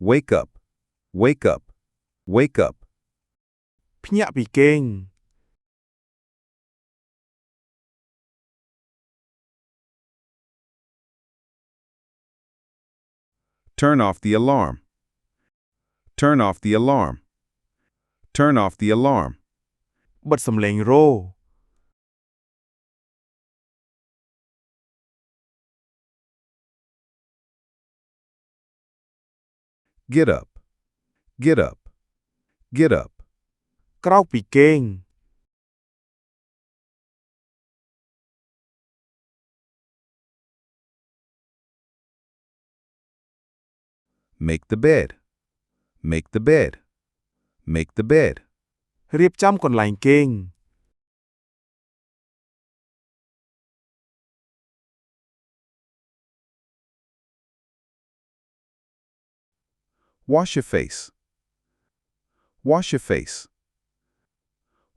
Wake up. Wake up. Wake up. ភ្ញាក់ពីគេង Turn off the alarm. Turn off the alarm. Turn off the alarm. បិទសំឡេងរោ Get up. Get up. Get up. ក្រោកពីគេង Make the bed. Make the bed. Make the bed. រៀបចំកន្លែងគេង Wash your face. Wash your face.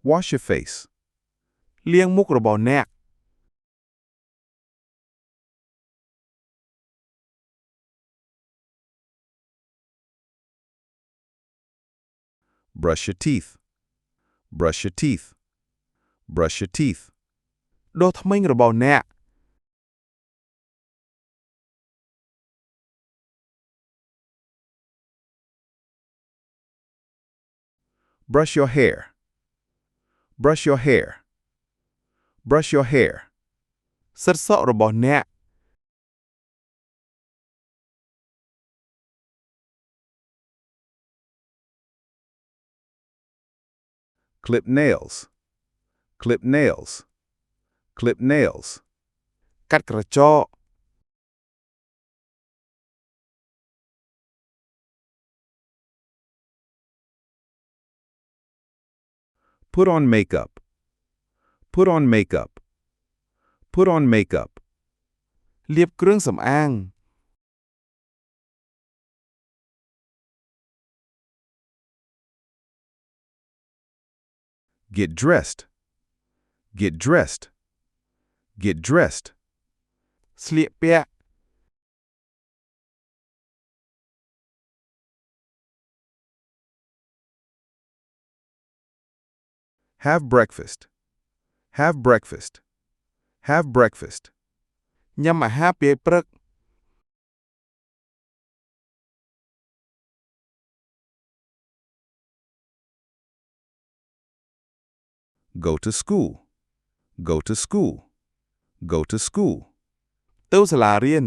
Wash your face. លាងមុខរបស់អ្នក Brush your teeth. Brush your teeth. Brush your teeth. ដុសធ្មេញរបស់អ្នក Brush your hair. Brush your hair. Brush your hair. សិតសក់របស់អ្នក Clip nails. Clip nails. Clip nails. កាត់ក្រចក Put on makeup. Put on makeup. Put on makeup. លាបគ្រឿងសម្អាង Get dressed. Get dressed. Get dressed. ស្លៀកពាក់ Have breakfast. Have breakfast. Have breakfast. ញ៉ាំអាហារពេលព្រឹក Go to school. Go to school. Go to school. ទៅសាលារៀន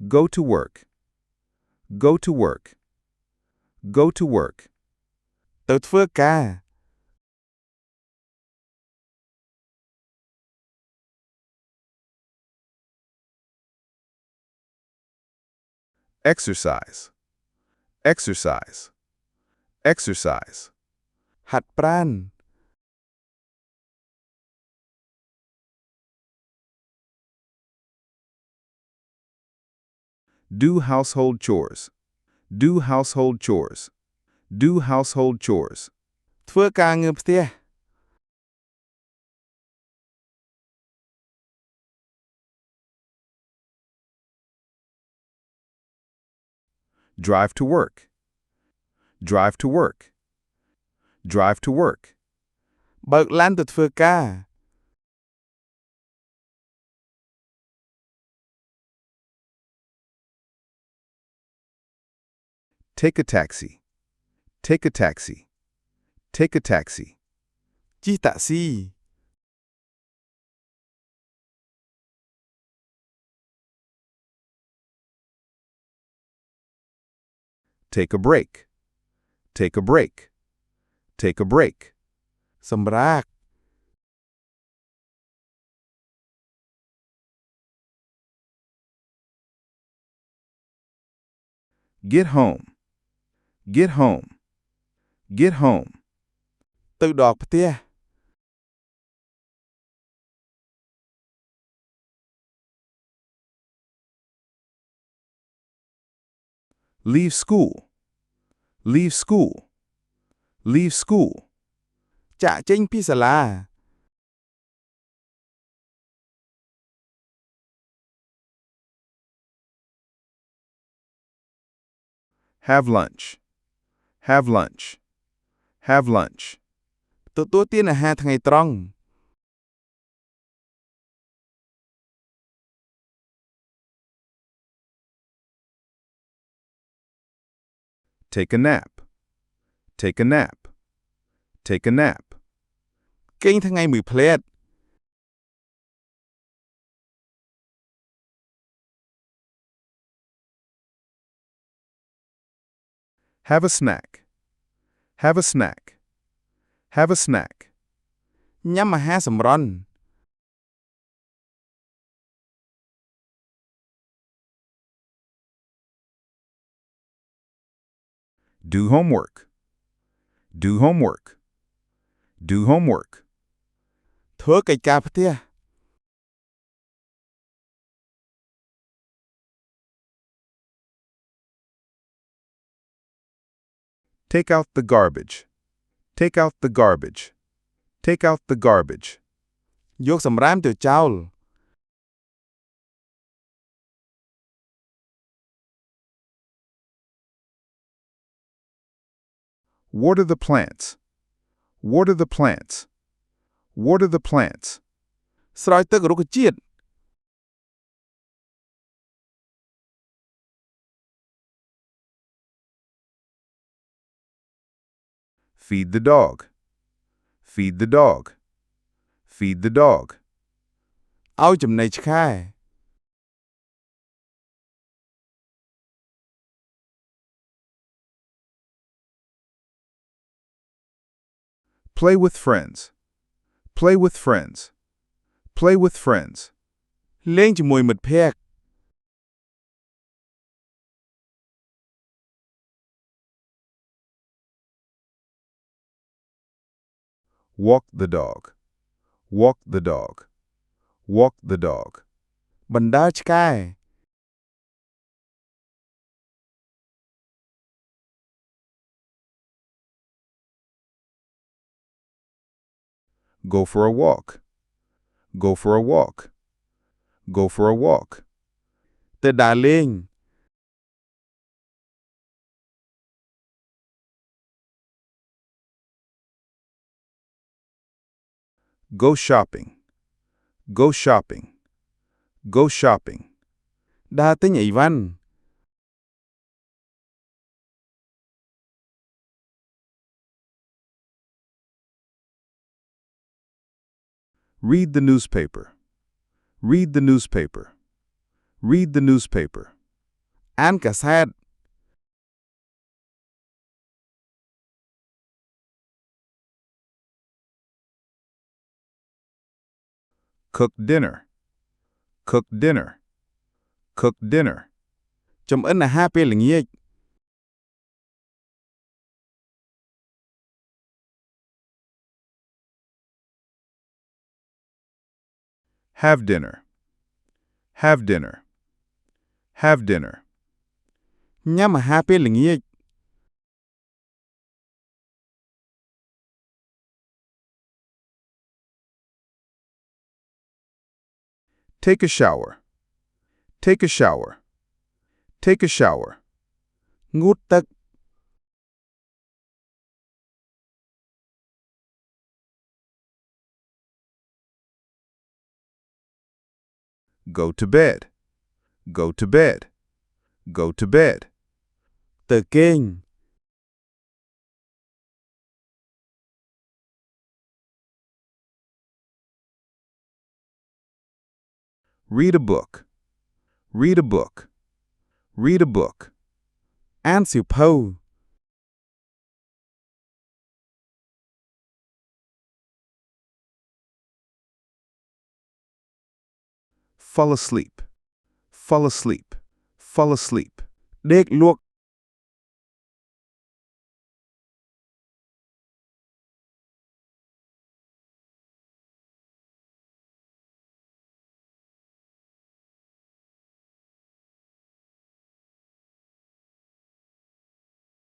Go to work. Go to work. Go to work. ទៅធ្វើការ Exercise. Exercise. Exercise. ហាត់ប្រាណ Do household chores. Do household chores. Do household chores. ធ្វើការងារផ្ទះ Drive to work. Drive to work. Drive to work. បើកឡានទៅធ្វើការ Take a taxi. Take a taxi. Take a taxi. ជិះតាក់ស៊ី Take a break. Take a break. Take a break. សម្រាក Get home. Get home. Get home. ទៅដល់ផ្ទះ Leave school. Leave school. Leave school. ចាក់ចេញពីសាលា Have lunch. Have lunch. Have lunch. ទទួលទានអាហារថ្ងៃត្រង់ Take a nap. Take a nap. Take a nap. គេងថ្ងៃមួយភ្លែត Have a snack. Have a snack. Have a snack. ញ៉ាំអាហារសម្រន់ Do homework. Do homework. Do homework. ធ្វើកិច្ចការផ្ទះ Take out the garbage. Take out the garbage. Take out the garbage. យកសម្រាមទៅចោល Water the plants. Water the plants. Water the plants. ស្រោចទឹករុក្ខជាតិ Feed the dog. Feed the dog. Feed the dog. ឲ្យចំណីឆ្កែ Play with friends. Play with friends. Play with friends. លេងជាមួយមិត្តភក្តិ Walk the dog. Walk the dog. Walk the dog. បណ្ដើរឆ្កែ Go for a walk. Go for a walk. Go for a walk. ទៅដើរលេង Go shopping. Go shopping. Go shopping. ដើរទិញអីវ៉ាន់ Read the newspaper. Read the newspaper. Read the newspaper. អានកាសែត Cook dinner. Cook dinner. Cook dinner. ចម្អិនអាហារពេលល្ងាច Have dinner. Have dinner. Have dinner. ញ៉ាំអាហារពេលល្ងាច Take a shower. Take a shower. Take a shower. ងូតទឹក Go to bed. Go to bed. Go to bed. ទៅគេង Read a book. Read a book. Read a book. អានសៀវភៅ Fall asleep. Fall asleep. Fall asleep. ដេកលក់